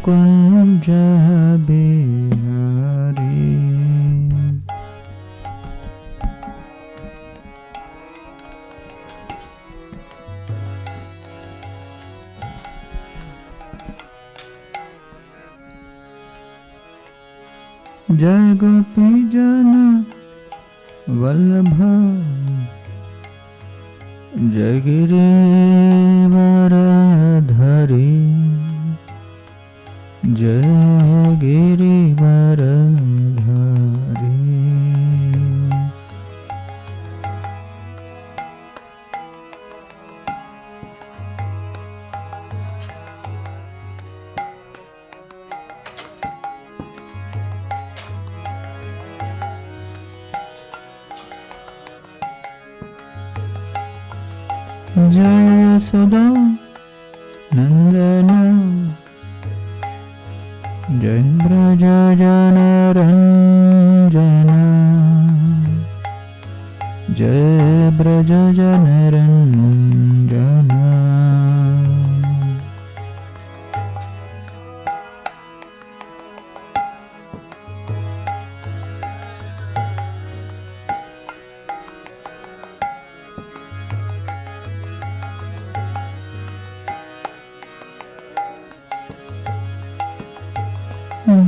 Kunja Bihari. Jai Gopi Jana Vallabha Jai Girivaradhari Jai Girivaradhari. Jaya Sudha Nandana Jai Braja Jana Ranjana Jai Braja Jana Ranjana.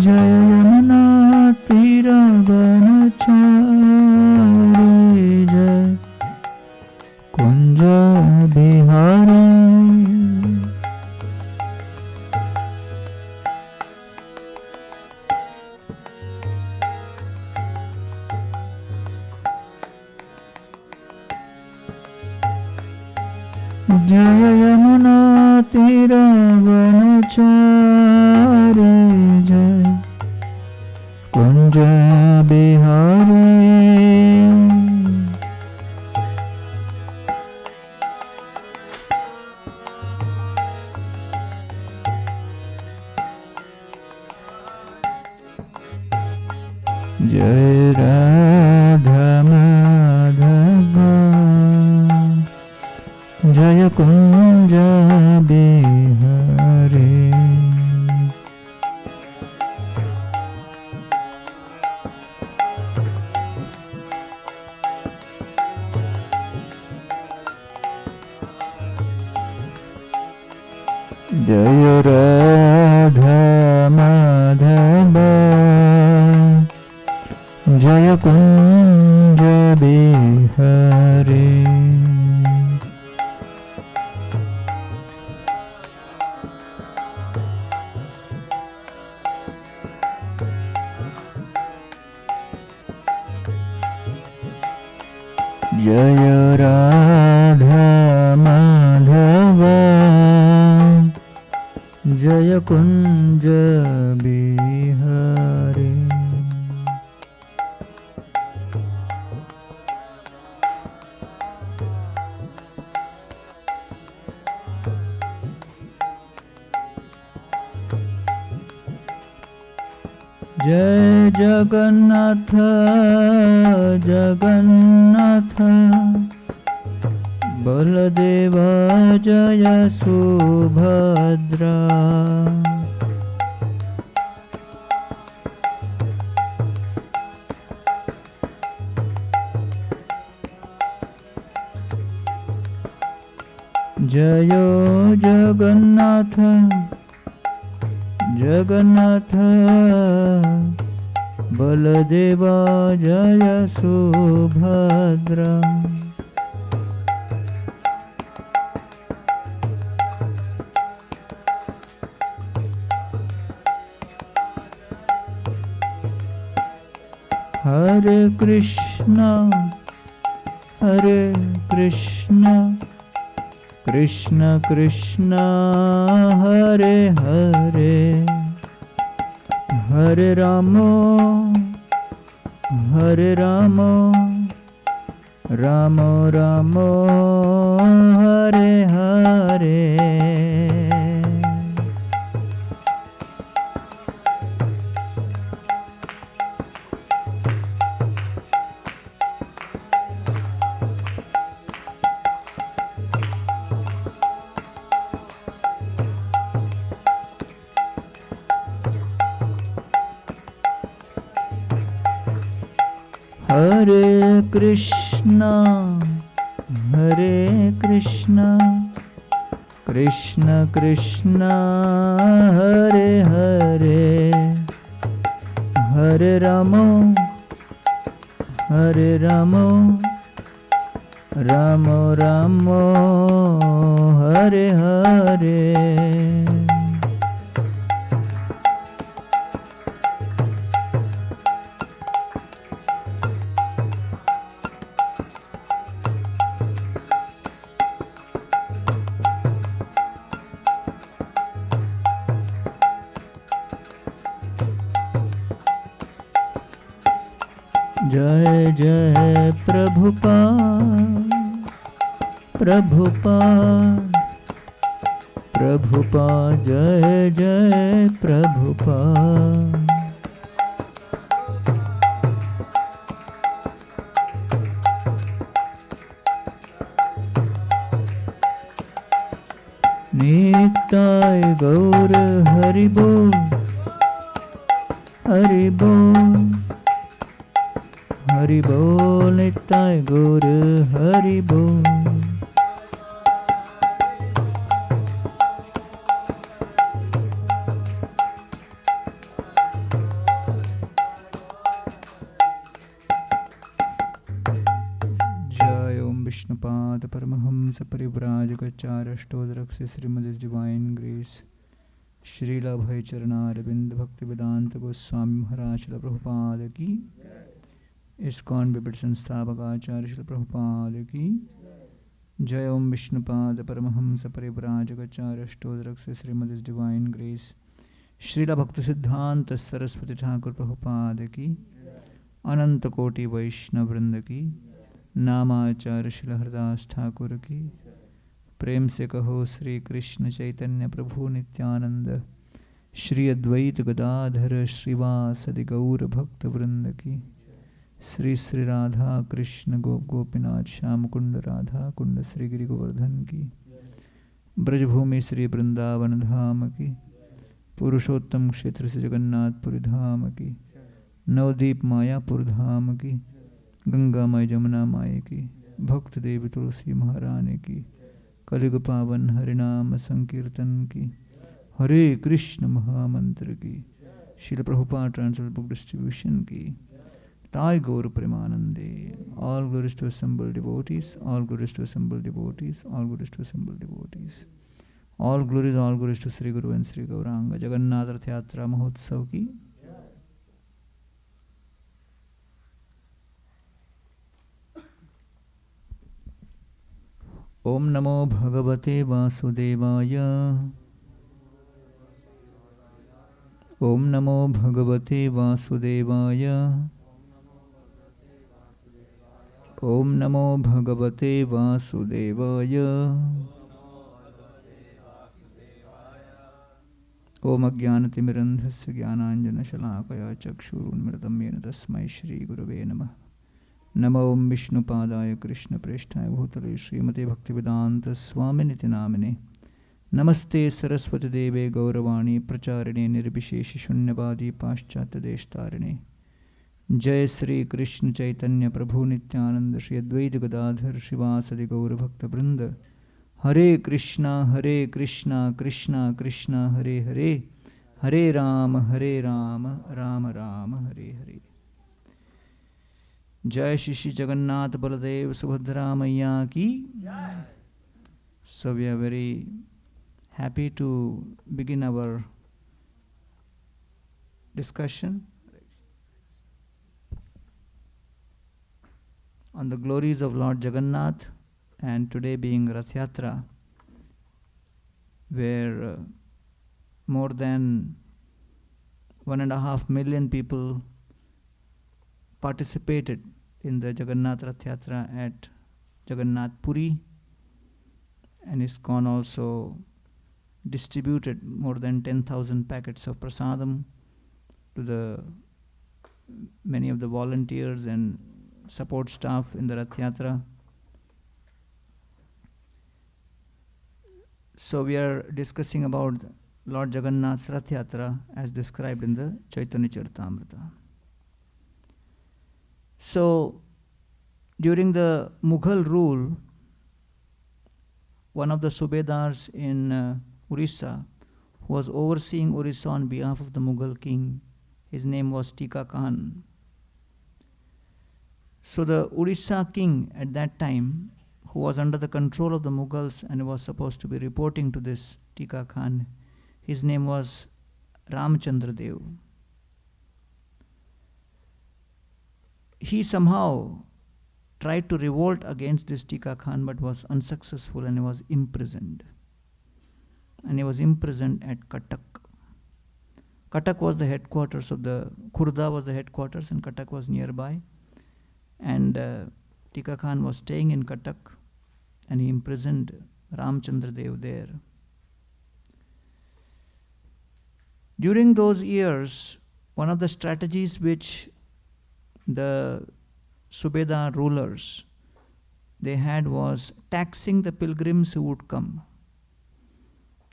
Jaya Yamuna Tira Vanachari Jai Kunja Bihari. Jaya Yamuna Tira Vanachari Jai Kunja Bihari. Jai Radha Madhava Jaya Kunja Bihari. Jaya Radha Madhava Jaya Kunja Bihari. Jaya Radha Madhava Jaya Kunja Bihari. Jai Jagannath Jagannath Baladeva Jaya Subhadra. Jayo Jagannath Jagannath Baladeva Jaya Subhadra. Hare Krishna Hare Krishna Krishna Krishna Hare Hare Hare Rama Hare Rama Rama Rama Hare Hare. Hare Krishna, Hare Krishna, Krishna Krishna, Hare Hare, Hare Rama, Hare Rama, Rama Rama, Hare Hare. जय जय प्रभुपाद, प्रभुपाद, प्रभुपाद, जय जय प्रभुपाद। निताय गौर हरि बोल, हरि बोल, हरि बोल, निताय गौर हरि बोल। जय ओम Vishnupad Paramhans परिव्राजकाचार्य Shrimad divine grace Srila भय चरणारविंद भक्ति वेदांत गोस्वामी महाराज श्रील प्रभुपाद की, इस्कॉन विपट संस्थापक आचार्य श्रील प्रभुपाद की जय। ओम विष्णुपाद परमहंस परिव्राजकाचार्य श्रीमद डिवाइन ग्रेस श्रीला भक्त सिद्धांत सरस्वती ठाकुर प्रभुपाद की, अनंत कोटि वैष्णव वृंद की, नामाचार्य श्री हरदास ठाकुर की। प्रेम से कहो श्री कृष्ण चैतन्य प्रभु नित्यानंद, श्री अद्वैत गदाधर श्रीवासदि गौर भक्त वृंद की। श्री श्री राधा कृष्ण गोप गोपीनाथ श्याम कुंड राधा कुंड श्री गिरि गोवर्धन की। ब्रजभूमि श्री वृंदावन धाम की, पुरुषोत्तम क्षेत्र से जगन्नाथ पुरी धाम की। नवदीप मायापुर धाम की, गंगा माई जमुना माई की, भक्त देवी तुलसी महारानी की। कलियुग पावन हरिनाम संकीर्तन की, हरे कृष्ण महामंत्र की। Srila Prabhupada translate book distribution की। Thai Gaur Premanande, all glories to assembled devotees, all glories to assembled devotees, all glories to assembled devotees. All glories to Sri Guru and Sri Gauranga Jagannath Rathyatra Mahotsav ki. Om Namo Bhagavate Vasudevaya. Om Namo Bhagavate Vasudevaya. Om Namo Bhagavate Vasudevaya. Om Ajnanatimirandhasya Jnananjana Shalakaya Chakshurunmritam Yena Tasmai Shri Gurave Namah. Namo Om Vishnupadaya Krishna Presthaya Bhutale Srimate Bhaktivedanta Swaminiti Namine. Namaste Saraswati Deve Gauravani Pracharine Nirbhisheshi Shunyavadi Paschatya Deshtarine. जय श्री कृष्ण चैतन्य प्रभु नित्यानंद श्री अद्वैत गदाधर शिवासदि गौर भक्त वृंद। हरे कृष्णा कृष्णा कृष्णा हरे हरे, हरे राम राम राम हरे हरे। जय श्री जगन्नाथ बलदेव सुभद्रा मैया की। So we are very happy to begin our discussion on the glories of Lord Jagannath, and today being Rath Yatra, where more than 1.5 million people participated in the Jagannath Rath Yatra at Jagannath Puri, and ISKCON also distributed more than 10,000 packets of prasadam to the many of the volunteers and support staff in the Rath Yatra. So we are discussing about Lord Jagannath's Rath Yatra as described in the Chaitanya Charitamrita. So during the Mughal rule, one of the Subedars in Orissa, who was overseeing Orissa on behalf of the Mughal king, his name was Tika Khan. So the Orissa king at that time, who was under the control of the Mughals and was supposed to be reporting to this Tika Khan, his name was Ramchandra Dev. He somehow tried to revolt against this Tika Khan but was unsuccessful, and he was imprisoned. And he was imprisoned at Cuttack. Cuttack was the headquarters of the, Khurda was the headquarters, and Cuttack was nearby. And Tika Khan was staying in Cuttack, and he imprisoned Ramchandra Dev there. During those years, one of the strategies which the Subedar rulers they had was taxing the pilgrims who would come.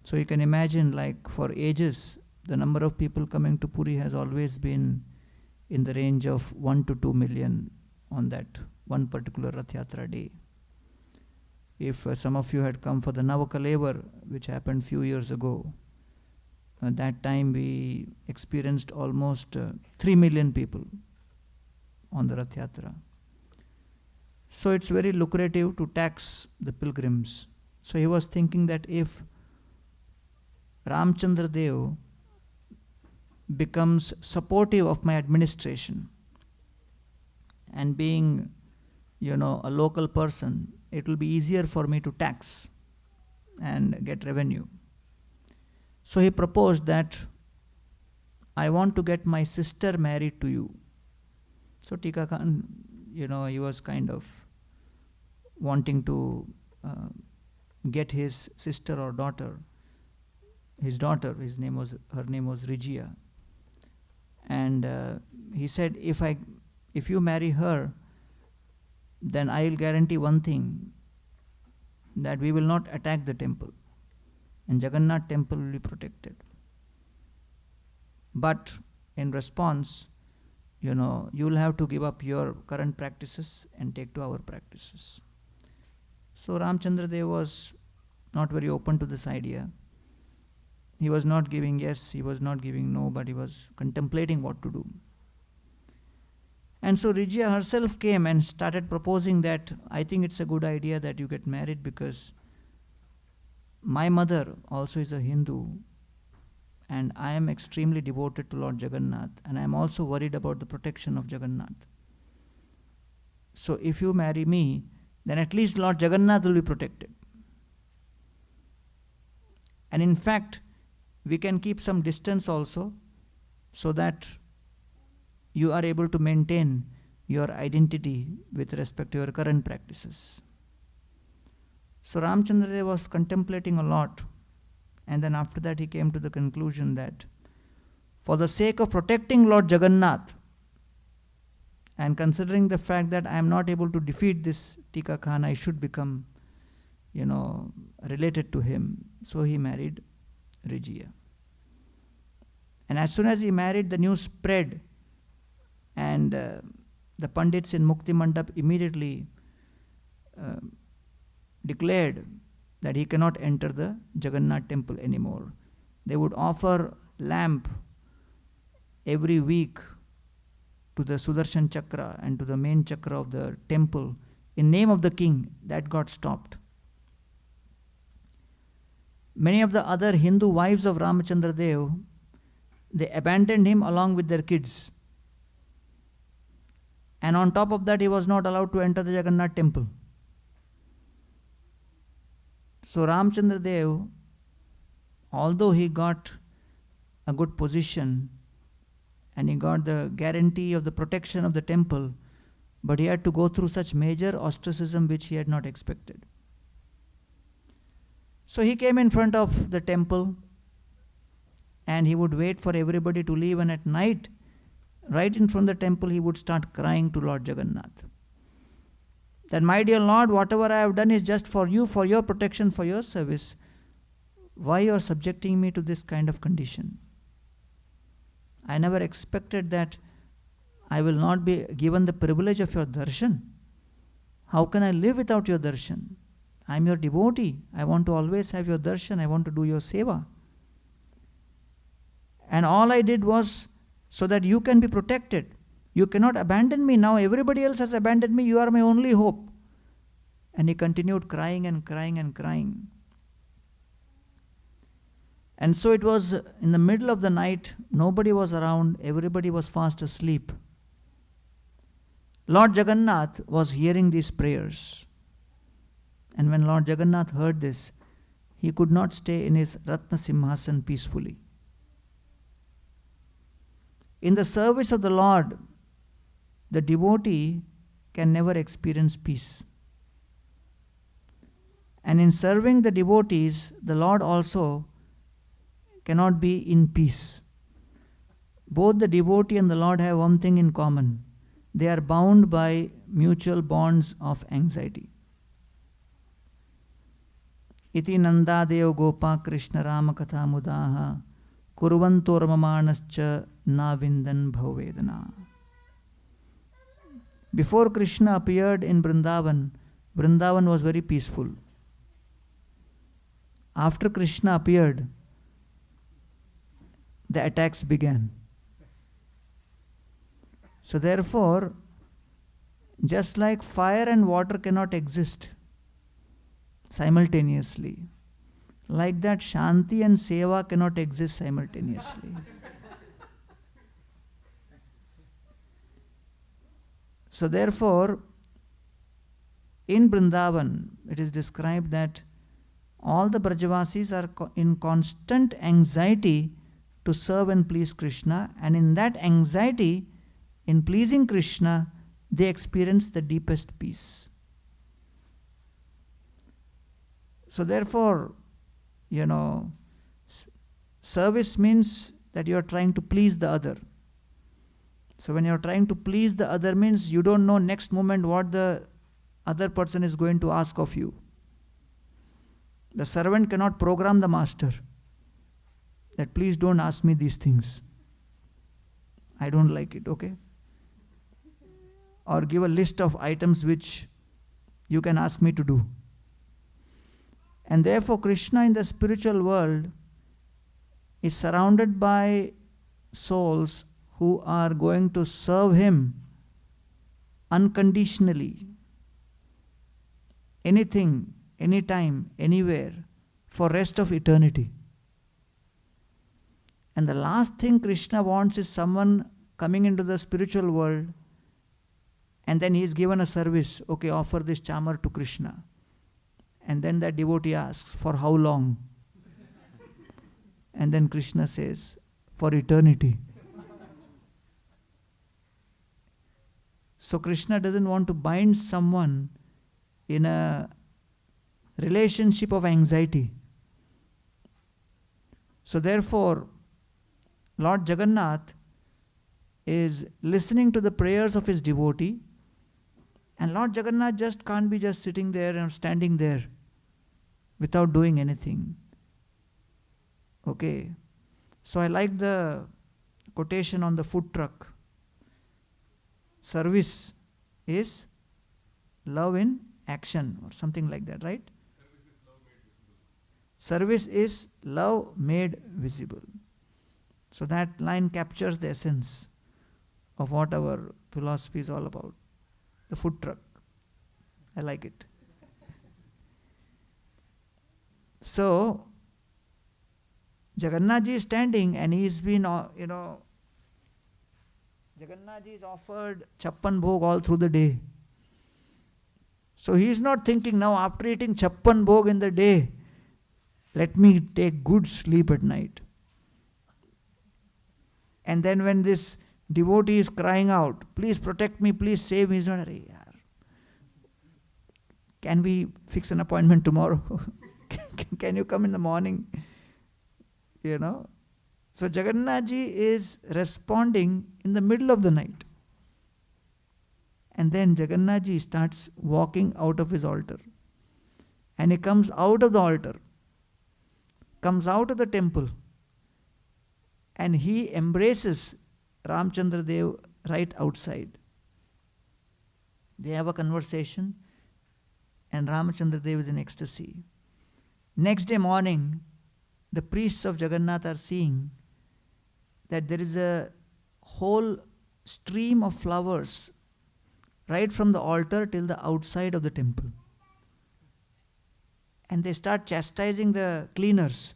So you can imagine, like for ages, the number of people coming to Puri has always been in the range of 1 to 2 million on that one particular Rath Yatra day. If some of you had come for the Navakalevar, which happened few years ago, at that time we experienced almost 3 million people on the Rath Yatra. So it's very lucrative to tax the pilgrims. So he was thinking that if Ramchandra Dev becomes supportive of my administration, and being, a local person, it will be easier for me to tax and get revenue. So he proposed that I want to get my sister married to you. So Tika Khan, he was kind of wanting to get his sister or daughter, her name was Rigia. And he said, if you marry her, then I will guarantee one thing, that we will not attack the temple, and Jagannath temple will be protected. But in response, you will have to give up your current practices and take to our practices. So Ramchandra Dev was not very open to this idea. He was not giving yes, he was not giving no, but he was contemplating what to do. And so Rigia herself came and started proposing that I think it's a good idea that you get married, because my mother also is a Hindu, and I am extremely devoted to Lord Jagannath, and I am also worried about the protection of Jagannath. So if you marry me, then at least Lord Jagannath will be protected. And in fact, we can keep some distance also, so that you are able to maintain your identity with respect to your current practices. So Ramchandra Dev was contemplating a lot, and then after that he came to the conclusion that for the sake of protecting Lord Jagannath, and considering the fact that I am not able to defeat this Tika Khan, I should become, related to him. So he married Rigia. And as soon as he married, the news spread, and the Pandits in Mukti Mandap immediately declared that he cannot enter the Jagannath temple anymore. They would offer lamp every week to the Sudarshan Chakra and to the main chakra of the temple in name of the king. That got stopped. Many of the other Hindu wives of Ramchandra Dev, they abandoned him along with their kids. And on top of that, he was not allowed to enter the Jagannath temple. So Ramchandra Dev, although he got a good position and he got the guarantee of the protection of the temple, but he had to go through such major ostracism which he had not expected. So he came in front of the temple, and he would wait for everybody to leave, and at night, right in front of the temple, he would start crying to Lord Jagannath. That, my dear Lord, whatever I have done is just for you, for your protection, for your service. Why you are subjecting me to this kind of condition? I never expected that I will not be given the privilege of your darshan. How can I live without your darshan? I am your devotee. I want to always have your darshan. I want to do your seva. And all I did was so that you can be protected. You cannot abandon me. Now everybody else has abandoned me. You are my only hope. And he continued crying and crying and crying. And so it was in the middle of the night. Nobody was around. Everybody was fast asleep. Lord Jagannath was hearing these prayers. And when Lord Jagannath heard this, he could not stay in his Ratna Simhasan peacefully. In the service of the Lord, the devotee can never experience peace. And in serving the devotees, the Lord also cannot be in peace. Both the devotee and the Lord have one thing in common. They are bound by mutual bonds of anxiety. Iti Nandadeo Gopa Krishna Rama Katha Mudaha Kurvanto Ramamanascha Na Vindan Bhavedana. Before Krishna appeared in Vrindavan, Vrindavan was very peaceful. After Krishna appeared, the attacks began. So therefore, just like fire and water cannot exist simultaneously, like that Shanti and Seva cannot exist simultaneously. So therefore, in Vrindavan, it is described that all the Brajavasis are in constant anxiety to serve and please Krishna, and in that anxiety, in pleasing Krishna, they experience the deepest peace. So therefore, service means that you are trying to please the other. So when you are trying to please the other means you don't know next moment what the other person is going to ask of you. The servant cannot program the master that please don't ask me these things. I don't like it, okay? Or give a list of items which you can ask me to do. And therefore Krishna in the spiritual world is surrounded by souls who are going to serve him unconditionally. Anything, anytime, anywhere, for rest of eternity. And the last thing Krishna wants is someone coming into the spiritual world and then he is given a service. Okay, offer this chamar to Krishna. And then that devotee asks, for how long? And then Krishna says, for eternity. So Krishna doesn't want to bind someone in a relationship of anxiety. So therefore, Lord Jagannath is listening to the prayers of his devotee, and Lord Jagannath just can't be just sitting there and standing there without doing anything. Okay. So I like the quotation on the food truck. Service is love in action, or something like that, right? Service is love made visible. So that line captures the essence of what our philosophy is all about. The food truck. I like it. So, Jagannath Ji is standing and he's been, Jagannath Ji is offered chappan bhog all through the day. So he is not thinking now after eating chappan bhog in the day, let me take good sleep at night. And then when this devotee is crying out, please protect me, please save me, he's not, can we fix an appointment tomorrow? Can you come in the morning? So Jagannath Ji is responding in the middle of the night. And then Jagannath Ji starts walking out of his altar. And he comes out of the altar, comes out of the temple, and he embraces Ramchandra Dev right outside. They have a conversation. and Ramchandra Dev is in ecstasy. Next day morning, the priests of Jagannath are seeing that there is a whole stream of flowers right from the altar till the outside of the temple. And they start chastising the cleaners.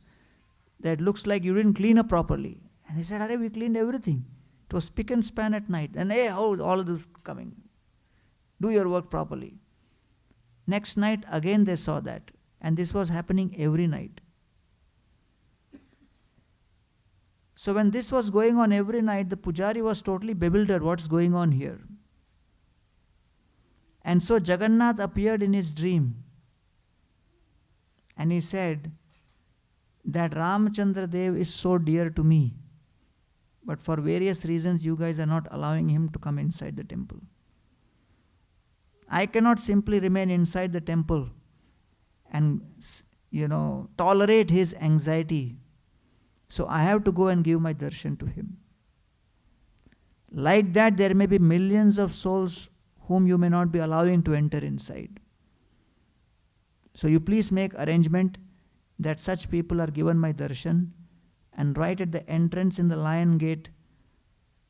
That looks like you didn't clean up properly. And they said, "Arey, we cleaned everything. It was spick and span at night. And hey, how is all of this coming? Do your work properly." Next night, again they saw that. And this was happening every night. So when this was going on every night, the pujari was totally bewildered. What's going on here? And so Jagannath appeared in his dream. And he said that Ramchandra Dev is so dear to me. But for various reasons, you guys are not allowing him to come inside the temple. I cannot simply remain inside the temple and, tolerate his anxiety. So I have to go and give my darshan to him. Like that, there may be millions of souls whom you may not be allowing to enter inside. So you please make arrangement that such people are given my darshan, and right at the entrance in the lion gate,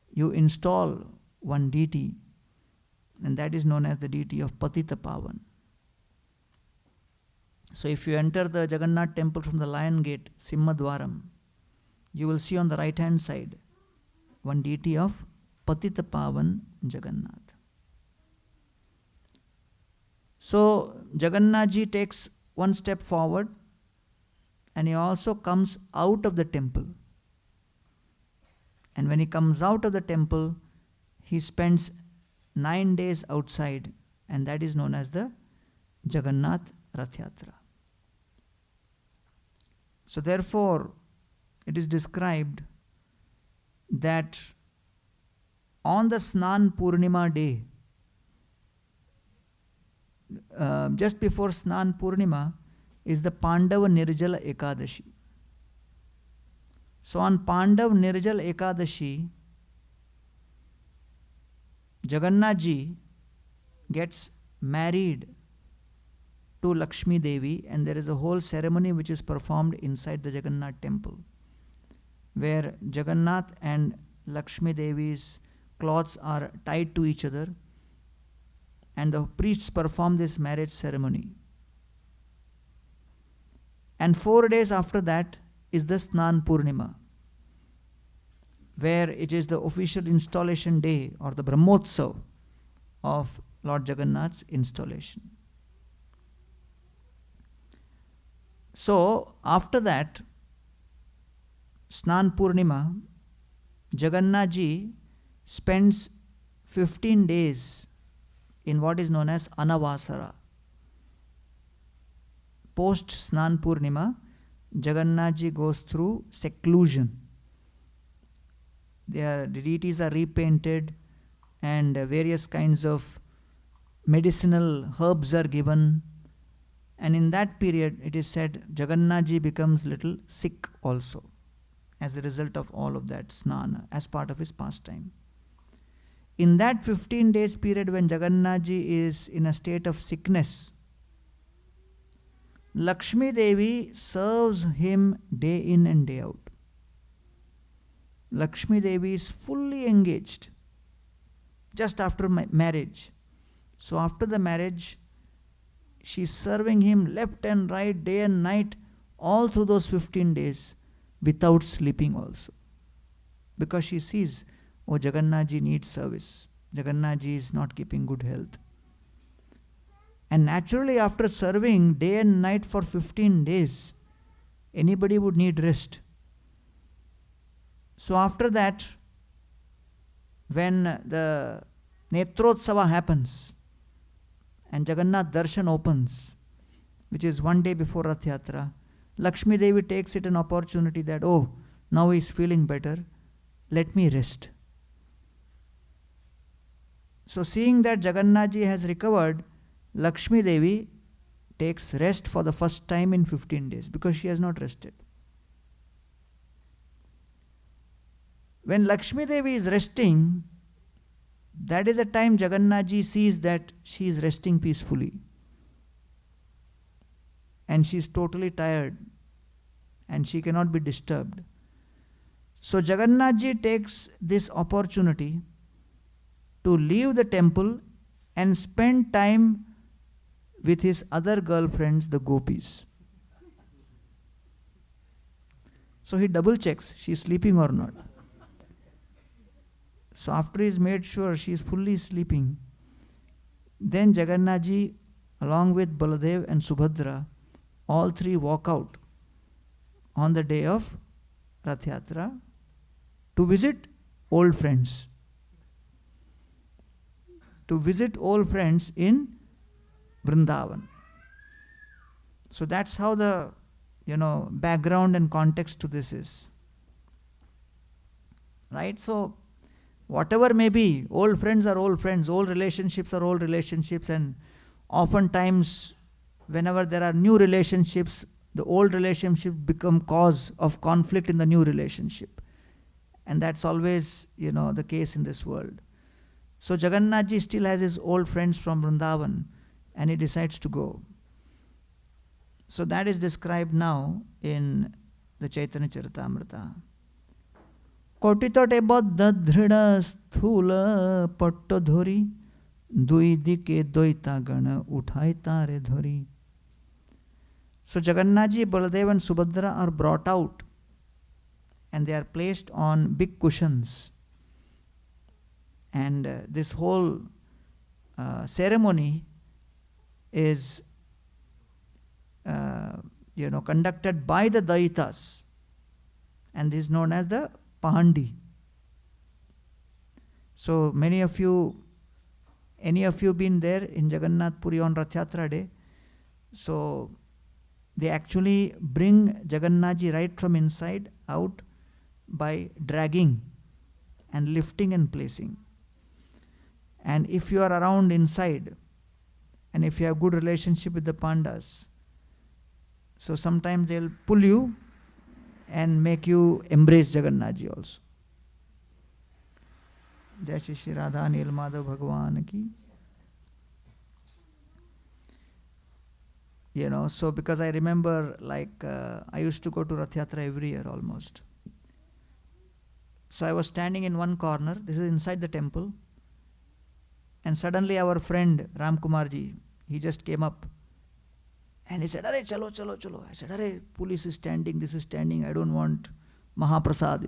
you install one deity, and that is known as the deity of Patita Pavan. So if you enter the Jagannath temple from the lion gate, Simhadwaram, you will see on the right hand side one deity of Patita Pavan Jagannath. So Jagannath ji takes one step forward, and he also comes out of the temple. And when he comes out of the temple, he spends 9 days outside, and that is known as the Jagannath Rath Yatra. So therefore, it is described that on the Snan Purnima day, just before Snan Purnima is the Pandava Nirjala Ekadashi. So on Pandav Nirjal Ekadashi, Jagannath ji gets married to Lakshmi Devi, and there is a whole ceremony which is performed inside the Jagannath temple, where Jagannath and Lakshmi Devi's cloths are tied to each other, and the priests perform this marriage ceremony. And 4 days after that is the Snan Purnima, where it is the official installation day, or the Brahmotsav of Lord Jagannath's installation. So after that Snan Purnima, Jagannath ji spends 15 days in what is known as Anavasara. Post Snan Purnima, Jagannath ji goes through seclusion. The deities are repainted, and various kinds of medicinal herbs are given. And in that period, it is said Jagannath ji becomes little sick also, as a result of all of that snana, as part of his pastime. In that 15 days period when Jagannath ji is in a state of sickness, Lakshmi Devi serves him day in and day out. Lakshmi Devi is fully engaged just after marriage. So after the marriage, she is serving him left and right, day and night, all through those 15 days, without sleeping also. Because she sees, oh, Jagannath ji needs service. Jagannath ji is not keeping good health. And naturally, after serving day and night for 15 days, anybody would need rest. So after that, when the Netrotsava happens and Jagannath Darshan opens, which is one day before Rath Yatra, Lakshmi Devi takes it an opportunity that, oh, now he is feeling better, let me rest. So seeing that Jagannath ji has recovered, Lakshmi Devi takes rest for the first time in 15 days because she has not rested. When Lakshmi Devi is resting, that is the time Jagannath ji sees that she is resting peacefully. and she is totally tired and she cannot be disturbed. So Jagannath ji takes this opportunity to leave the temple and spend time with his other girlfriends, the gopis. So he double checks she is sleeping or not. So after he's made sure she is fully sleeping, then Jagannath ji, along with Baladev and Subhadra, all three walk out on the day of Rath Yatra to visit old friends. To visit old friends in Vrindavan. So that's how the background and context to this is. Right? So whatever may be, old friends are old friends, old relationships are old relationships, and oftentimes whenever there are new relationships, the old relationship become cause of conflict in the new relationship. And that's always, the case in this world. So Jagannath ji still has his old friends from Vrindavan and he decides to go. So that is described now in the Chaitanya Charitamrita. Kotitote baddha dhrida sthula patto dhori dui dike doita gana uthai tare dhori. So Jagannath ji, Baladev and Subhadra are brought out and they are placed on big cushions. And this whole ceremony is conducted by the Daitas, and this is known as the Pahandi. So any of you been there in Jagannath Puri on Rath Yatra day? So they actually bring Jagannath ji right from inside out by dragging and lifting and placing. And if you are around inside, and if you have good relationship with the Pandas, so sometimes they'll pull you and make you embrace Jagannath ji also. Jai Shri Shri Radha Nil Madhav Bhagwan ki. So because I remember I used to go to Rath Yatra every year almost. So I was standing in one corner, this is inside the temple, and suddenly our friend Ramkumar ji, he just came up and he said, "Arey, chalo, chalo, chalo." I said, "Arey, police is standing, this is standing, I don't want Mahaprasad,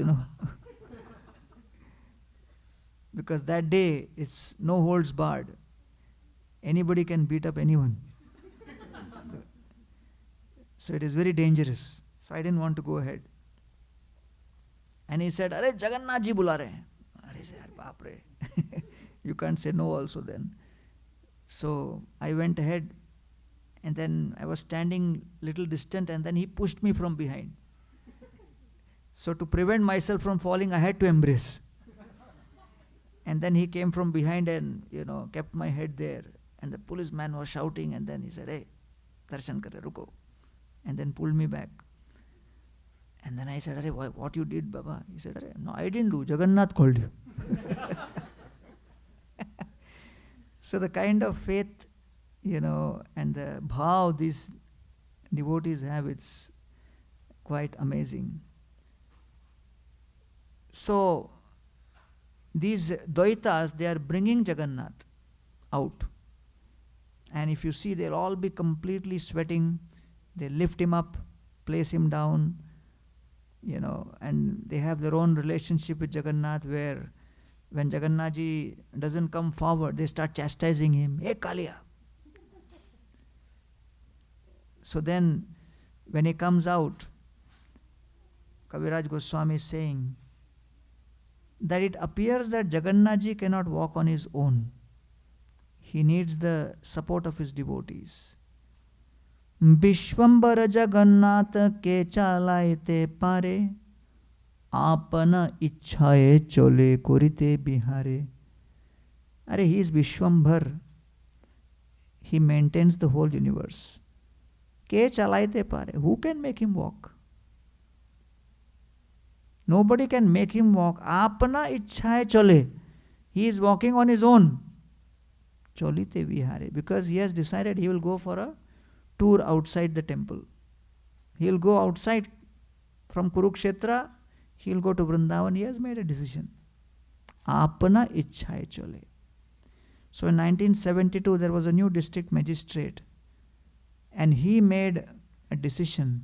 Because that day, it's no holds barred. Anybody can beat up anyone. So it is very dangerous. So I didn't want to go ahead. And he said, "Arey, Jagannath ji bula rahe hain." I said, "Baap re." You can't say no also then. So I went ahead and then I was standing little distant and then he pushed me from behind. So to prevent myself from falling, I had to embrace. And then he came from behind and, kept my head there. And the policeman was shouting and then he said, "Hey, darshan kar rahe, ruko." And then pulled me back. And then I said, "Arey, what you did, Baba?" He said, "Arey, no, I didn't do. Jagannath called you." So the kind of faith, and the bhav these devotees have, it's quite amazing. So these Daitas, they are bringing Jagannath out. And if you see, they'll all be completely sweating. They lift him up, place him down, and they have their own relationship with Jagannath where when Jagannath ji doesn't come forward, they start chastising him. "Hey, Kaliya." So then, when he comes out, Kaviraj Goswami is saying that it appears that Jagannath ji cannot walk on his own. He needs the support of his devotees. Vishwambara Jagannath ke chalaite pare, apana ichhaye chole korite bihare. He is Vishwambar. He maintains the whole universe. Ke chalaite pare. Who can make him walk? Nobody can make him walk. Apana ichhaye chole. He is walking on his own. Cholite vihare. Because he has decided he will go for a tour outside the temple. He'll go outside from Kurukshetra, he'll go to Vrindavan. He has made a decision. Apana ichhaye chole. So in 1972, there was a new district magistrate, and he made a decision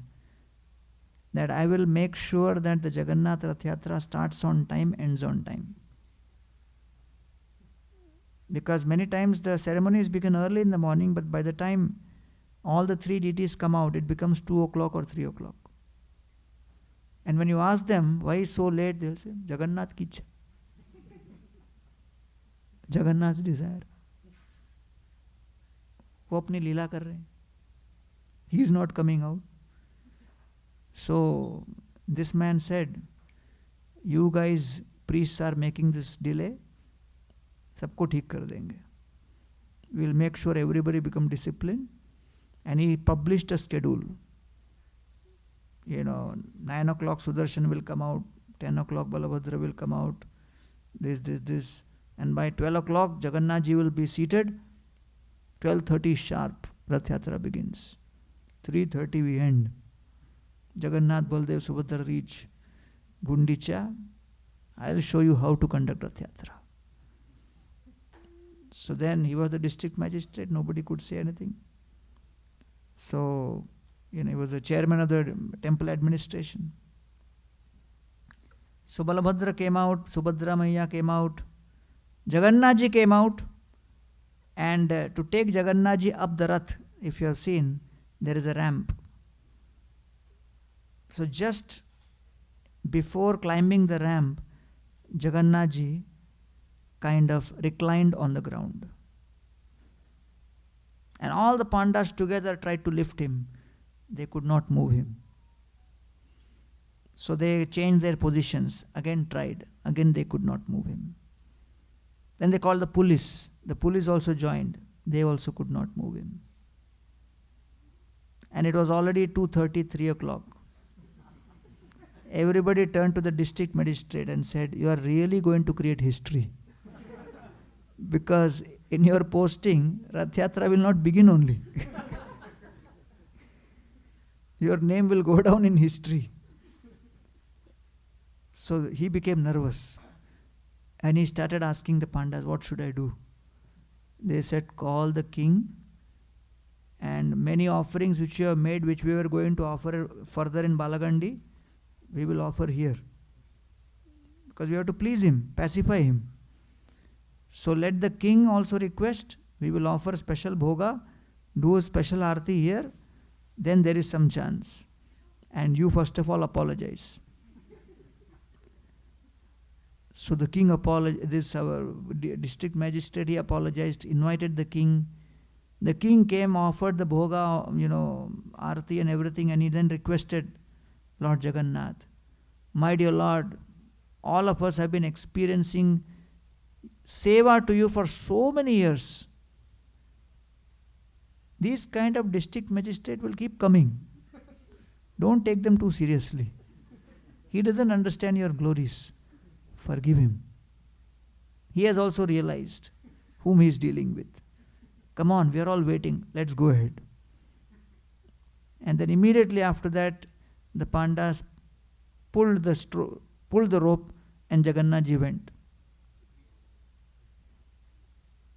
that I will make sure that the Jagannath Rathyatra starts on time, ends on time. Because many times the ceremonies begin early in the morning, but by the time all the three deities come out, it becomes 2 o'clock or 3 o'clock. And when you ask them why so late, they'll say, Jagannath ki ichha. Jagannath's desire. वो अपनी लीला कर रहे हैं. He is not coming out. So this man said, you guys priests are making this delay. सबको ठीक कर देंगे. We will make sure everybody become disciplined. And he published a schedule. 9 o'clock Sudarshan will come out, 10 o'clock Balabhadra will come out, this. And by 12 o'clock Jagannath ji will be seated. 12:30 sharp, Rath Yatra begins. 3:30 we end. Jagannath, Baldev, Subhadra reach Gundicha. I will show you how to conduct Rath Yatra. So then he was the district magistrate, nobody could say anything. So, he was the chairman of the temple administration. So Balabhadra came out, Subhadra Maiya came out, Jagannath ji came out, and to take Jagannath ji up the Rath, if you have seen, there is a ramp. So just before climbing the ramp, Jagannath ji kind of reclined on the ground. And all the pandas together tried to lift him. They could not move him. So they changed their positions. Again tried. Again they could not move him. Then they called the police. The police also joined. They also could not move him. And it was already 2:30, 3 o'clock. Everybody turned to the district magistrate and said, you are really going to create history. Because in your posting, Rathyatra will not begin only. Your name will go down in history. So he became nervous. And he started asking the pandas, what should I do? They said, call the king. And many offerings which you have made, which we were going to offer further in Balagandi, we will offer here. Because we have to please him, pacify him. So let the king also request, we will offer special bhoga, do a special arati here, then there is some chance. And you first of all apologize. So the king apologized, our district magistrate, he apologized, invited the king. The king came, offered the bhoga, arati and everything, and he then requested Lord Jagannath, my dear Lord, all of us have been experiencing seva to you for so many years. These kind of district magistrate will keep coming. Don't take them too seriously. He doesn't understand your glories. Forgive him. He has also realized whom he is dealing with. Come on, we are all waiting. Let's go ahead. And then immediately after that, the pandas pulled the rope, and Jagannath ji went.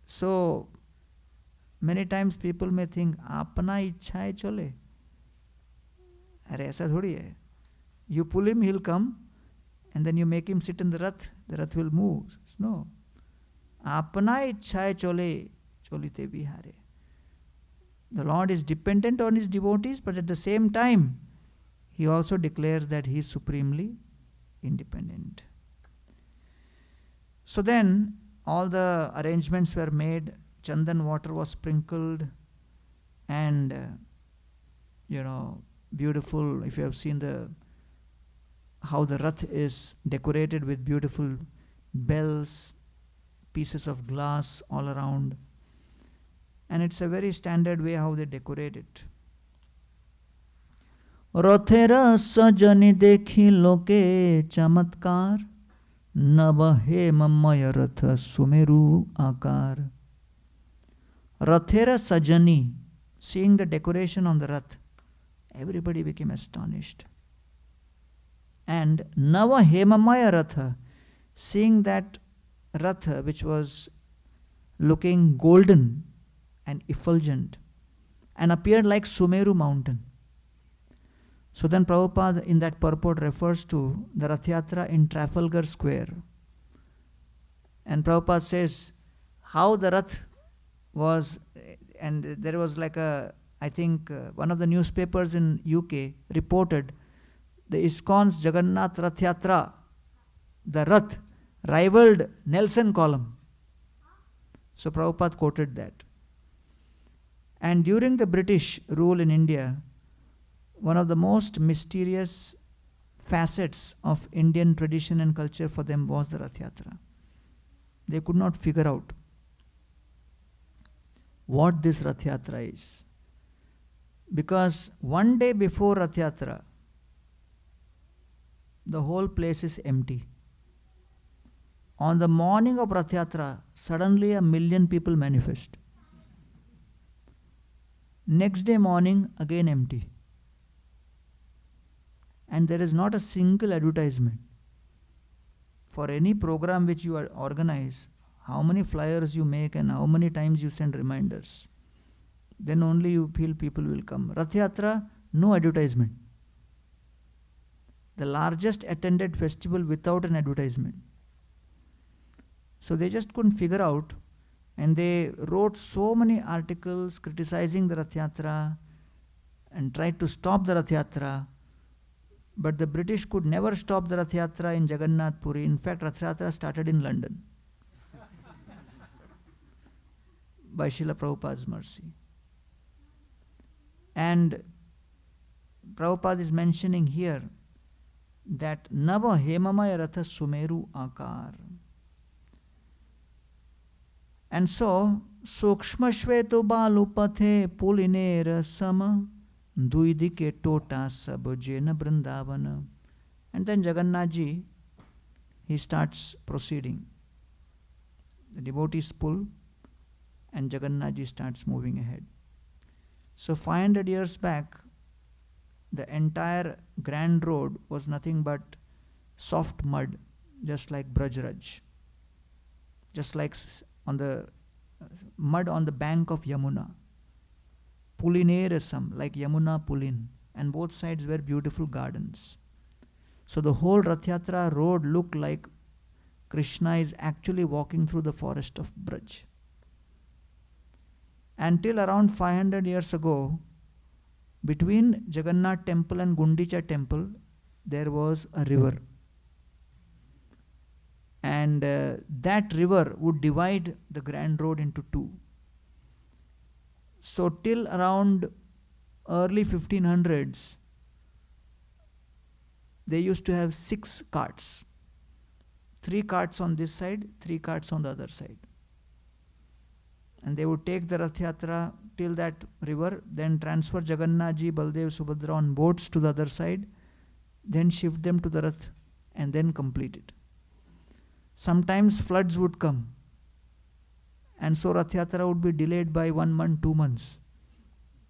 So many times people may think, apna ichha hai chole. Arre aisa thodi hai. You pull him, he'll come, and then you make him sit in the Rath will move. No. Apna ichha hai chole, cholite bihare. The Lord is dependent on his devotees, but at the same time, he also declares that he is supremely independent. So then, all the arrangements were made, chandan water was sprinkled, and beautiful, if you have seen how the Rath is decorated with beautiful bells, pieces of glass all around. And it's a very standard way how they decorate it. Rathera sajani dekhi loke chamatkar, navahe mamaya ratha sumeru akar. Rathera sajani, seeing the decoration on the Rath, everybody became astonished. And Nava Hemamaya Ratha, seeing that Ratha, which was looking golden and effulgent, and appeared like Sumeru mountain. So then Prabhupada in that purport refers to the Rathyatra in Trafalgar Square. And Prabhupada says how the Rath was, and there was like I think one of the newspapers in UK reported the ISKCON's Jagannath Rath Yatra, the Rath rivaled Nelson column. So Prabhupada quoted that. And during the British rule in India, one of the most mysterious facets of Indian tradition and culture for them was the Rath Yatra. They could not figure out what this Rath Yatra is. Because one day before Rath Yatra, the whole place is empty. On the morning of Rath Yatra, suddenly 1 million people manifest. Next day morning, again empty. And there is not a single advertisement. For any program which you organize, how many flyers you make and how many times you send reminders, then only you feel people will come. Rath Yatra, no advertisement. The largest attended festival without an advertisement. So they just couldn't figure out, and they wrote so many articles criticizing the Rath Yatra and tried to stop the Rath Yatra. But the British could never stop the Rath Yatra in Jagannath Puri. In fact, Rath Yatra started in London by Srila Prabhupada's mercy. And Prabhupada is mentioning here that Nava Hemamaya Ratha Sumeru Akar. And so, Sukshma Shveto Balupathe Pulinera Sama Duidike Tota Sabojena Brindavana. And then Jagannath ji, he starts proceeding. The devotees pull and Jagannath ji starts moving ahead. So 500 years back, the entire grand road was nothing but soft mud, just like Brajraj, just like on the mud on the bank of Yamuna. Pulineresam, like Yamuna Pulin, and both sides were beautiful gardens. So the whole Rath Yatra road looked like Krishna is actually walking through the forest of Braj. Until around 500 years ago, between Jagannath temple and Gundicha temple, there was a river. And that river would divide the grand road into two. So till around early 1500s, they used to have 6 carts. 3 carts on this side, 3 carts on the other side. And they would take the Rath Yatra till that river, then transfer Jagannath ji, Baldev, Subhadra on boats to the other side, then shift them to the Rath, and then complete it. Sometimes floods would come, and so Rath Yatra would be delayed by 1 month, 2 months.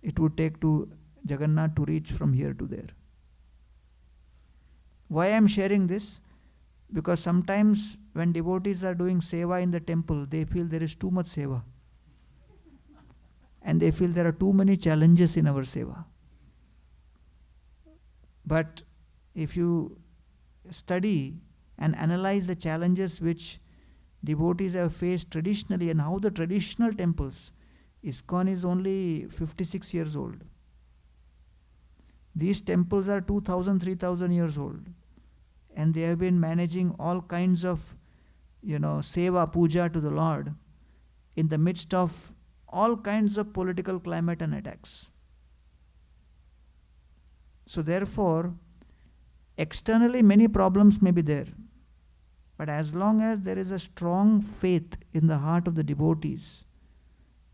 It would take to Jagannath to reach from here to there. Why I am sharing this? Because sometimes when devotees are doing seva in the temple, they feel there is too much seva. And they feel there are too many challenges in our seva. But if you study and analyze the challenges which devotees have faced traditionally and how the traditional temples, ISKCON is only 56 years old. These temples are 2,000, 3,000 years old. And they have been managing all kinds of, seva, puja to the Lord in the midst of all kinds of political climate and attacks. So therefore, externally many problems may be there. But as long as there is a strong faith in the heart of the devotees,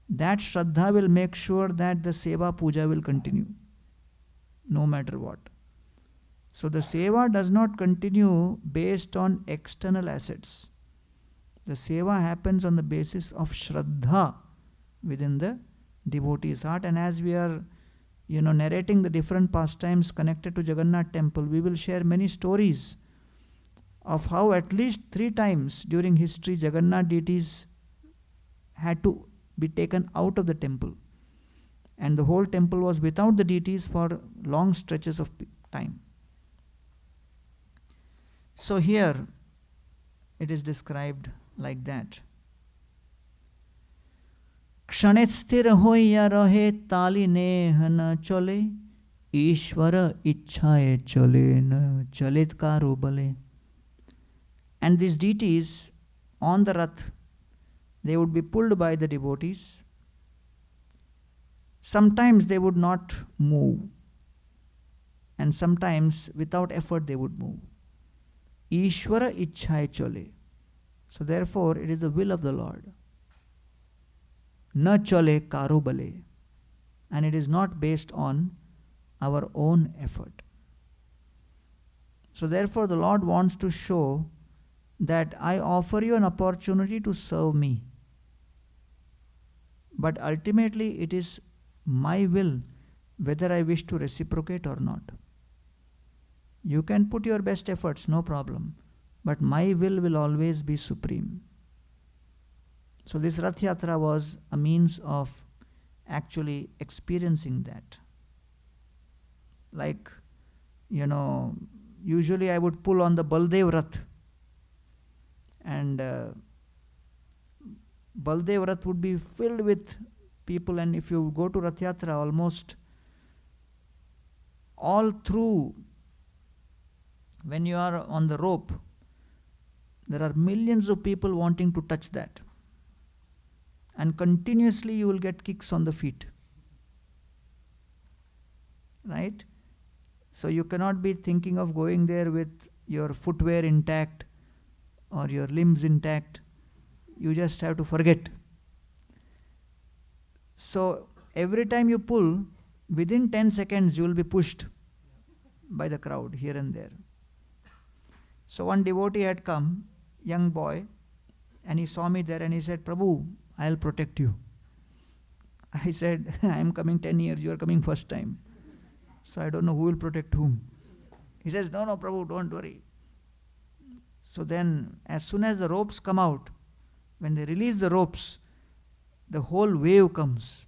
that Shraddha will make sure that the seva puja will continue, no matter what. So the seva does not continue based on external assets. The seva happens on the basis of Shraddha within the devotee's heart. And as we are narrating the different pastimes connected to Jagannath temple, we will share many stories of how at least 3 times during history Jagannath deities had to be taken out of the temple, and the whole temple was without the deities for long stretches of time. So here it is described like that. क्षणित स्थिर होइया रहे ताली नेह न चले, ईश्वर इच्छाए चले न चलित कारो बले. And these deities on the Rath, they would be pulled by the devotees. Sometimes they would not move, and sometimes without effort they would move. Ishvara ichhai chole. So therefore it is the will of the Lord. Na chole karo bale. And it is not based on our own effort. So therefore the Lord wants to show that I offer you an opportunity to serve me. But ultimately it is my will whether I wish to reciprocate or not. You can put your best efforts, no problem. But my will always be supreme. So this Rath Yatra was a means of actually experiencing that. Like, usually I would pull on the Baldev Rath. And Baldev Rath would be filled with people, and if you go to Rath Yatra, almost all through, when you are on the rope, there are millions of people wanting to touch that. And continuously you will get kicks on the feet. Right? So you cannot be thinking of going there with your footwear intact or your limbs intact. You just have to forget. So every time you pull, within 10 seconds you will be pushed by the crowd here and there. So one devotee had come, young boy, and he saw me there and he said, Prabhu, I'll protect you. I said, I am coming 10 years, you are coming first time. So I don't know who will protect whom. He says, no, Prabhu, don't worry. So then, as soon as the ropes come out, when they release the ropes, the whole wave comes.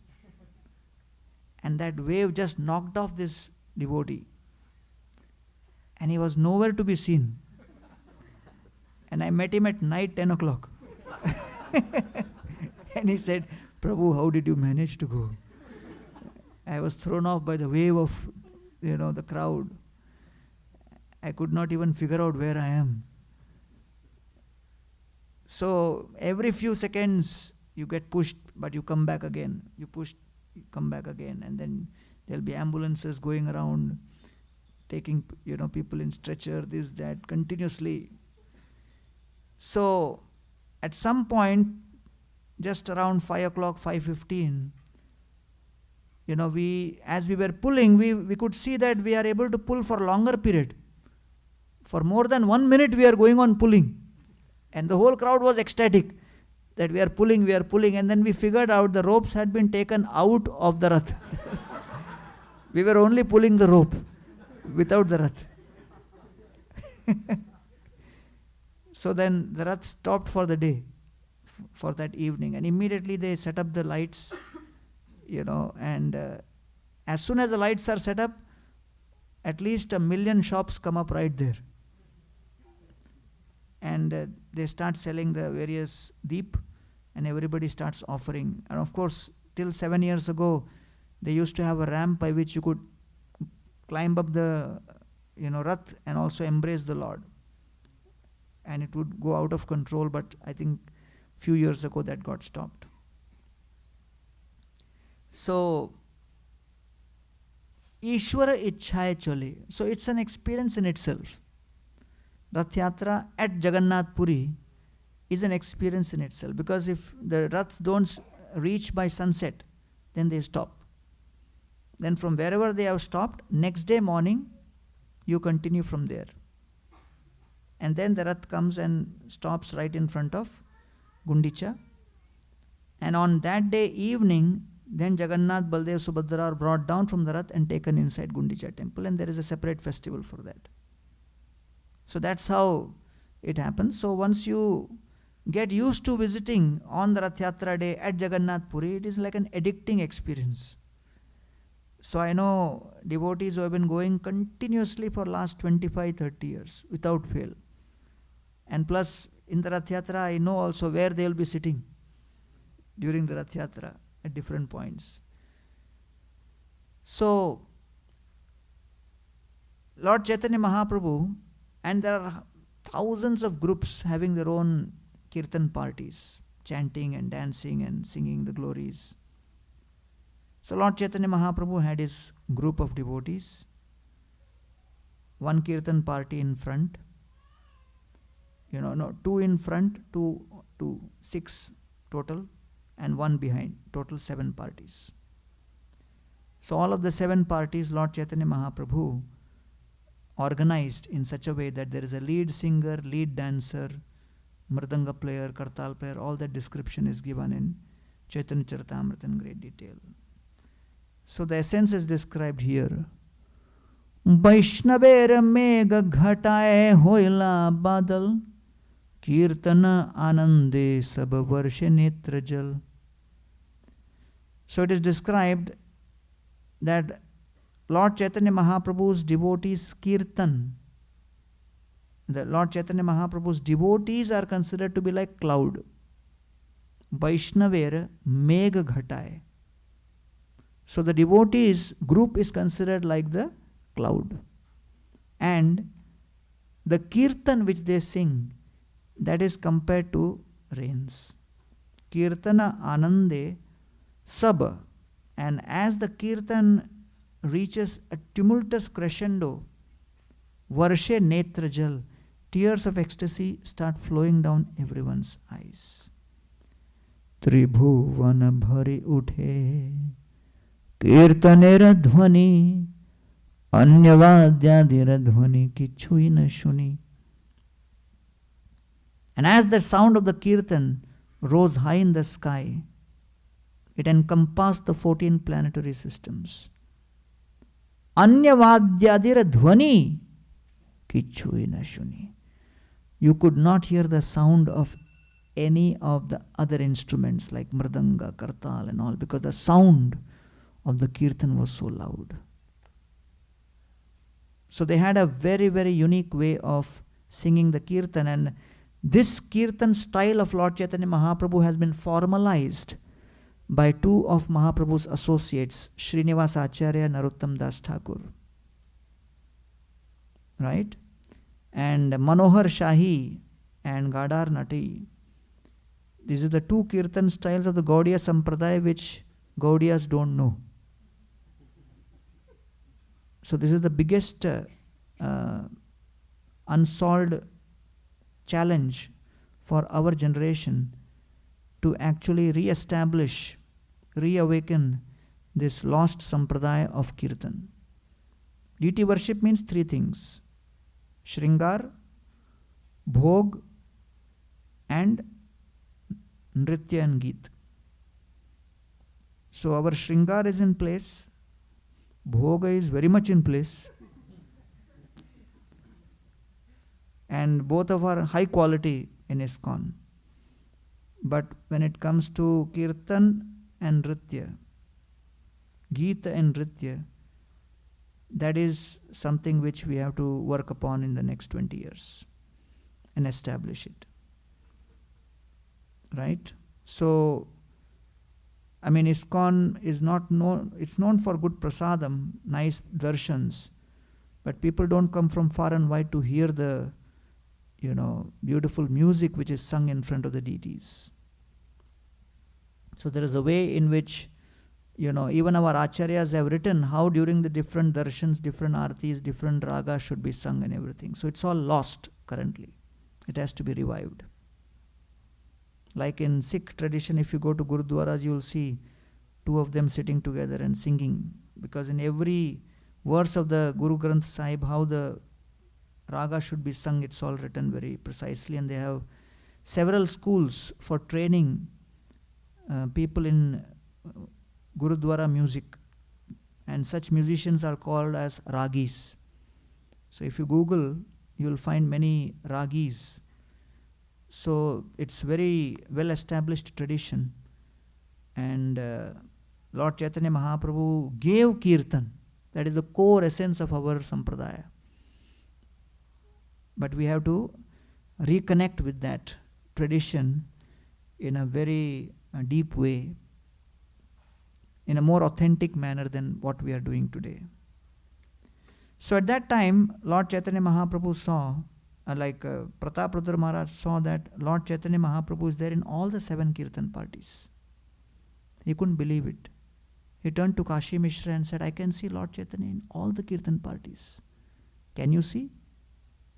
And that wave just knocked off this devotee. And he was nowhere to be seen. And I met him at night, 10 o'clock. And he said, Prabhu, how did you manage to go? I was thrown off by the wave of, the crowd. I could not even figure out where I am. So every few seconds you get pushed, but you come back again. You push, you come back again. And then there'll be ambulances going around, taking, people in stretcher, this, that, continuously. So at some point, just around 5 o'clock, 5:15, as we were pulling, we could see that we are able to pull for a longer period. For more than 1 minute we are going on pulling. And the whole crowd was ecstatic that we are pulling. And then we figured out the ropes had been taken out of the Rath. We were only pulling the rope without the Rath. So then the Rath stopped for the day, for that evening. And immediately they set up the lights, and as soon as the lights are set up, at least 1 million shops come up right there. And they start selling the various deep, and everybody starts offering. And of course, till 7 years ago, they used to have a ramp by which you could climb up the Rath and also embrace the Lord. And it would go out of control, but I think few years ago that got stopped. So, Ishvara Ichhai Chole. So it's an experience in itself. Rath Yatra at Jagannath Puri is an experience in itself, because if the Raths don't reach by sunset, then they stop. Then from wherever they have stopped, next day morning, you continue from there. And then the Rath comes and stops right in front of Gundicha. And on that day evening, Then Jagannath, Baldev, Subhadra are brought down from the Rath and taken inside Gundicha temple, and there is a separate festival for that. So that's how it happens. So once you get used to visiting on the Rath Yatra day at Jagannath Puri, it is like an addicting experience. So I know devotees who have been going continuously for last 25-30 years without fail. And plus in the Rath Yatra I know also where they will be sitting during the Rath Yatra at different points. So Lord Chaitanya Mahaprabhu, and there are thousands of groups having their own kirtan parties, chanting and dancing and singing the glories. So Lord Chaitanya Mahaprabhu had his group of devotees, one kirtan party in front, two in front, two, 6 total, and one behind, total 7 parties. So all of the 7 parties Lord Chaitanya Mahaprabhu organized in such a way that there is a lead singer, lead dancer, mridanga player, kartal player, all that description is given in Chaitanya Charitamrita in great detail. So the essence is described here. Vaishnaver megha ghataye hoila badal, kirtana anande sab varshe netra jal. So it is described that Lord Chaitanya Mahaprabhu's devotees kirtan, the Lord Chaitanya Mahaprabhu's devotees are considered to be like cloud. Vaishnaver megha ghataye. So the devotees group is considered like the cloud. And the kirtan which they sing, that is compared to rains. Kirtana anande sab. And as the kirtan reaches a tumultuous crescendo, varshe netra jal, tears of ecstasy start flowing down everyone's eyes. Tribhuvana bhari uthe kirtanera dhvani anyavadyadira dhvani kichhui na shuni. And as the sound of the kirtan rose high in the sky, it encompassed the 14 planetary systems. Anyavadyadira dhvani kichhui na shuni. You could not hear the sound of any of the other instruments like mridanga, kartal and all, because the sound of the kirtan was so loud. So they had a very, very unique way of singing the kirtan, and this kirtan style of Lord Chaitanya Mahaprabhu has been formalized by 2 of Mahaprabhu's associates, Srinivas Acharya and Narottam Das Thakur. Right? And Manohar Shahi and Gadar Nati. These are the 2 kirtan styles of the Gaudiya Sampradaya which Gaudiyas don't know. So this is the biggest unsolved challenge for our generation to actually re-establish, reawaken this lost sampradaya of kirtan. Deity worship means 3 things: Shringar, Bhog, and Nritya and Geet. So our Shringar is in place, Bhoga is very much in place, and both of are high quality in ISKCON. But when it comes to Kirtan and Nritya, Geeta and Nritya, that is something which we have to work upon in the next 20 years and establish it. Right? So, I mean, ISKCON is not known, it's known for good prasadam, nice darshans, but people don't come from far and wide to hear the, beautiful music which is sung in front of the deities. So there is a way in which, even our acharyas have written how during the different darshans, different artis, different ragas should be sung and everything. So it's all lost currently. It has to be revived. Like in Sikh tradition, if you go to Gurudwaras, you will see 2 of them sitting together and singing. Because in every verse of the Guru Granth Sahib, how the raga should be sung, it's all written very precisely. And they have several schools for training people in Gurudwara music. And such musicians are called as ragis. So if you Google, you will find many ragis. So it's very well established tradition. And Lord Chaitanya Mahaprabhu gave kirtan. That is the core essence of our sampradaya. But we have to reconnect with that tradition in a very deep way, in a more authentic manner than what we are doing today. So at that time, Lord Chaitanya Mahaprabhu saw, Pratap Rudra Maharaj saw that Lord Chaitanya Mahaprabhu is there in all the 7 kirtan parties. He couldn't believe it. He turned to Kashi Mishra and said, I can see Lord Chaitanya in all the kirtan parties. Can you see?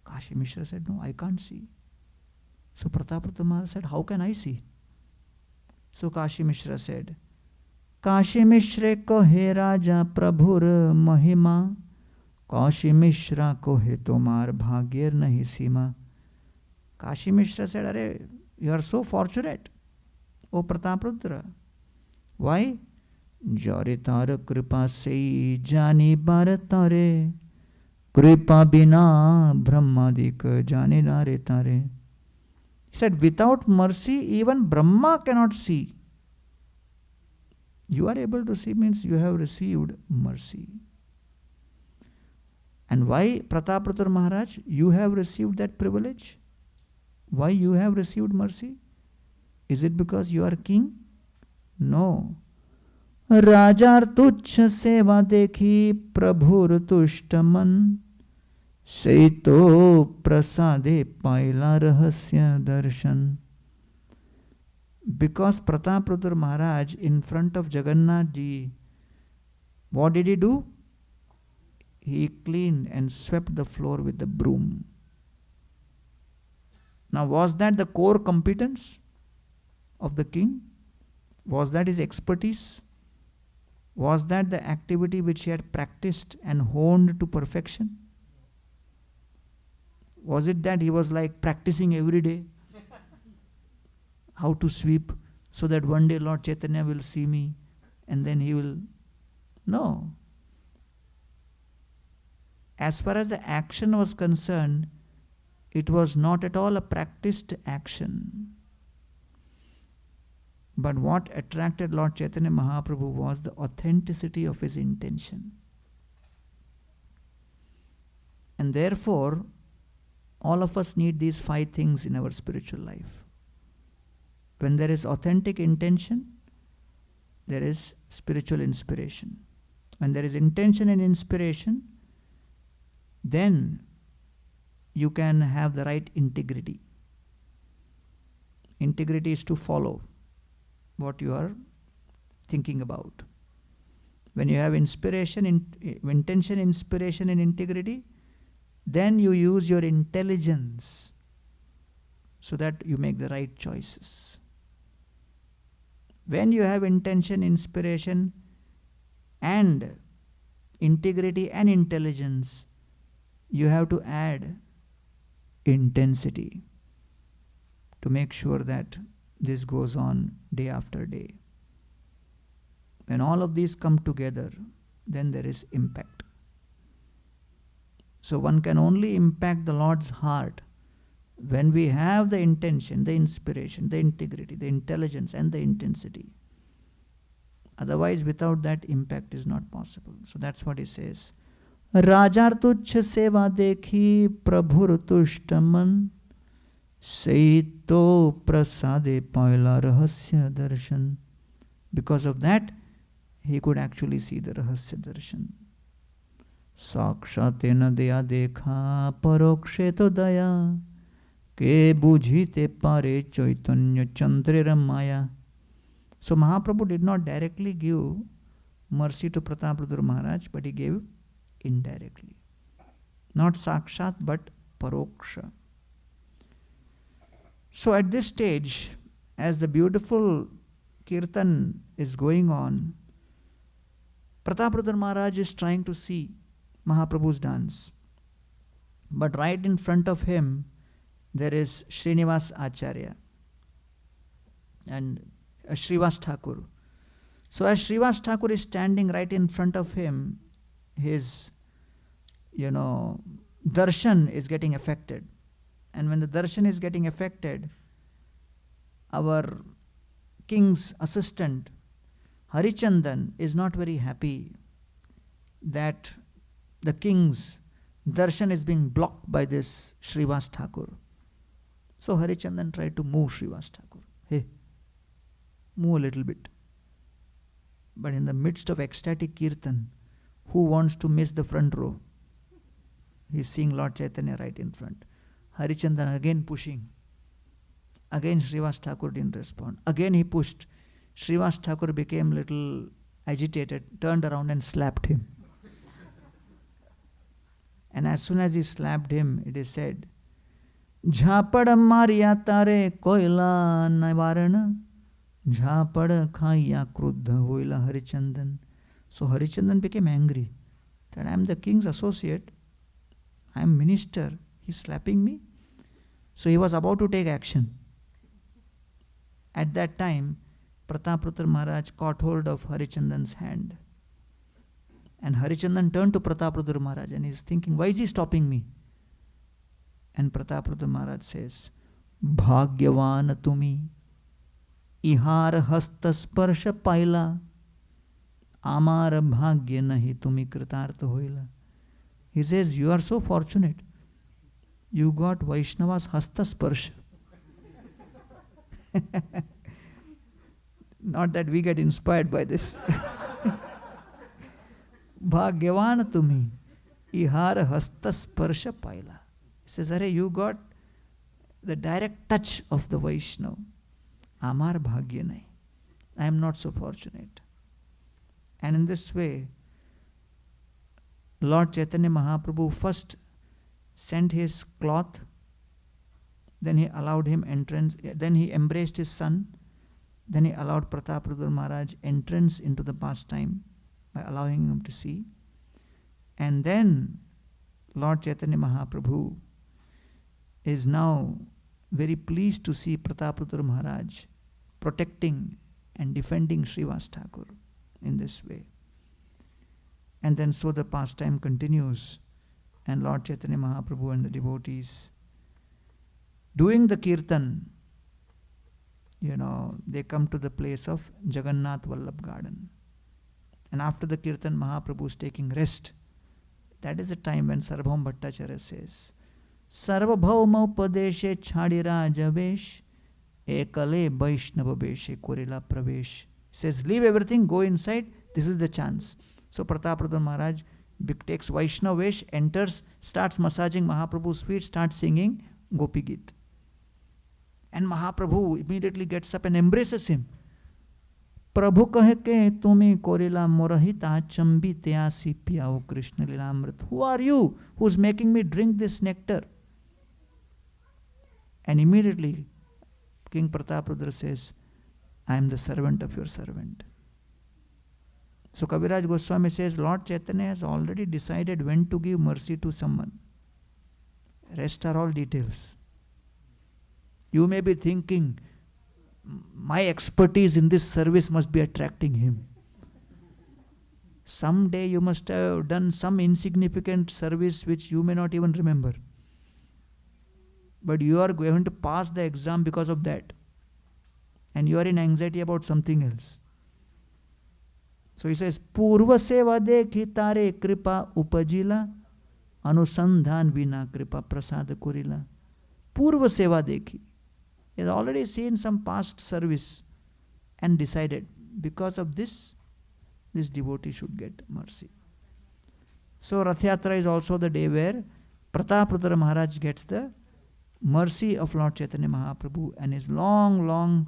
Kashi Mishra said, no, I can't see. So Pratap Rudra Maharaj said, how can I see? So Kashi Mishra said, Kashi Mishra ko he Raja Prabhur Mahima, Kashi Mishra ko he tomar bhagyar nahi sima. Kashi Mishra said, Are, you are so fortunate, O Pratap Rudra. Why? Jare tar kripa sei jani bharatare, kripa bina brahmadik jani nare tare. He said, without mercy, even Brahma cannot see. You are able to see means you have received mercy. And why, Pratap Rudra Maharaj, you have received that privilege? Why you have received mercy? Is it because you are king? No. Rajar tuchha seva dekhi prabhur tushtaman, seito prasade paila rahasya darshan. Because Pratap Rudra Maharaj in front of Jagannath ji, what did he do? He cleaned and swept the floor with the broom. Now, was that the core competence of the king? Was that his expertise? Was that the activity which he had practiced and honed to perfection? Was it that he was like practicing every day how to sweep so that one day Lord Chaitanya will see me and then he will... No. As far as the action was concerned, it was not at all a practiced action. But what attracted Lord Chaitanya Mahaprabhu was the authenticity of his intention. And therefore, all of us need these 5 things in our spiritual life. When there is authentic intention, there is spiritual inspiration. When there is intention and inspiration, then you can have the right integrity. Integrity is to follow what you are thinking about. When you have inspiration, intention, inspiration and integrity, then you use your intelligence so that you make the right choices. When you have intention, inspiration and integrity and intelligence, you have to add intensity to make sure that this goes on day after day. When all of these come together, then there is impact. So one can only impact the Lord's heart when we have the intention, the inspiration, the integrity, the intelligence and the intensity. Otherwise, without that, impact is not possible. So that's what he says. Rajar tuchha seva dekhi prabhur tushtaman, seito prasade paila rahasya darshan. Because of that, he could actually see the rahasya darshan. Sakshatena daya dekha paroksheto daya, ke bujhite pare chaitanya chandrera maya. So Mahaprabhu did not directly give mercy to Pratap Rudra Maharaj, but he gave indirectly. Not sakshat, but paroksha. So at this stage, as the beautiful kirtan is going on, Pratap Rudra Maharaj is trying to see Mahaprabhu's dance. But right in front of him, there is Srinivas Acharya and Srivas Thakur. So as Srivas Thakur is standing right in front of him, his, darshan is getting affected. And when the darshan is getting affected, our king's assistant, Harichandan, is not very happy that the king's darshan is being blocked by this Srivas Thakur. So Harichandan tried to move Srivas Thakur. Hey, move a little bit. But in the midst of ecstatic kirtan, who wants to miss the front row? He's seeing Lord Chaitanya right in front. Harichandan again pushing. Again Srivas Thakur didn't respond. Again he pushed. Srivas Thakur became a little agitated, turned around and slapped him. And as soon as he slapped him, it is said, Jhapad mariya tare koila nivarana, Jhapad khaiya kruddha hoila Harichandan. So Harichandan became angry that I am the king's associate, I am minister, he's slapping me. So he was about to take action. At that time, Pratap Rudra Maharaj caught hold of Harichandan's hand. And Harichandan turned to Pratap Rudra Maharaj and he's thinking, why is he stopping me? And Pratap Rudra Maharaj says, Bhagyavan tumi, ihar hasta sparsha paila, amar bhagya nahi tumi kritartha hoila. He says, you are so fortunate. You got Vaishnava's hasta sparsha. Not that we get inspired by this. Bhagyavan tumi, ihar hasta sparsha paila. He says, Arey, you got the direct touch of the Vaishnava. Amar bhagya nahi. I am not so fortunate. And in this way, Lord Chaitanya Mahaprabhu first sent his cloth, then he allowed him entrance, then he embraced his son, then he allowed Pratap Rudra Maharaj entrance into the pastime by allowing him to see. And then Lord Chaitanya Mahaprabhu is now very pleased to see Pratap Rudra Maharaj protecting and defending Srivas Thakur in this way. And then so the pastime continues, and Lord Chaitanya Mahaprabhu and the devotees doing the kirtan, they come to the place of Jagannath Vallabh garden. And after the kirtan, Mahaprabhu is taking rest. That is the time when Sarvabhauma Bhattacharya says, Sarvabhauma Padeshe Chhadira Javesh Ekale Vaishnava Beshe Korila Pravesh. He says, leave everything, go inside, this is the chance. So Pratap Rudra Maharaj takes Vaishnava Vesh, enters, starts massaging Mahaprabhu's feet, starts singing Gopi Geet. And Mahaprabhu immediately gets up and embraces him. Prabhu kahe ke tumi korila morahita chambi teasi piyao Krishna lilamrit. Who are you who's making me drink this nectar? And immediately King Pratap Rudra says, I am the servant of your servant. So Kaviraj Goswami says, Lord Chaitanya has already decided when to give mercy to someone. Rest are all details. You may be thinking, my expertise in this service must be attracting him. Someday you must have done some insignificant service which you may not even remember. But you are going to pass the exam because of that. And you are in anxiety about something else. So he says, Purva seva dekhi tare kripa upajila, anusandhan vina kripa prasada kurila. Purva seva dekhi. He has already seen some past service and decided, because of this devotee should get mercy. So Rathyatra is also the day where Pratap Rudra Maharaj gets the mercy of Lord Chaitanya Mahaprabhu, and his long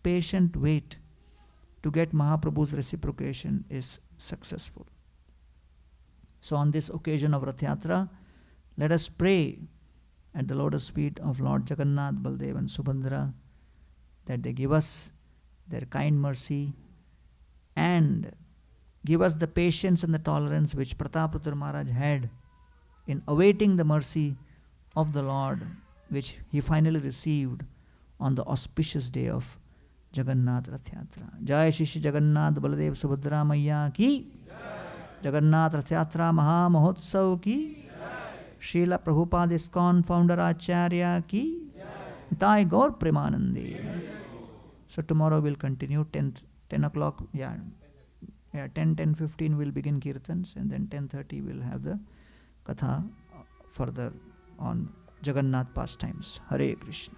patient wait to get Mahaprabhu's reciprocation is successful. So on this occasion of Rathyatra, let us pray at the lotus feet of Lord Jagannath, Baldev and Subhadra that they give us their kind mercy and give us the patience and the tolerance which Pratap Rudra Maharaj had in awaiting the mercy of the Lord, which he finally received on the auspicious day of Jagannath Rath Yatra. Jai Shri Shri Jagannath Baladev Subhadra Maiya ki. Jagannath Rath Yatra Maha Mahotsav ki. Srila Prabhupada ISKCON founder Acharya ki. Nitai Gaur Premanande. So tomorrow we'll continue 10 o'clock. Yeah, 10:15 we'll begin kirtans, and then 10:30 we'll have the katha further on Jagannath pastimes. Hare Krishna.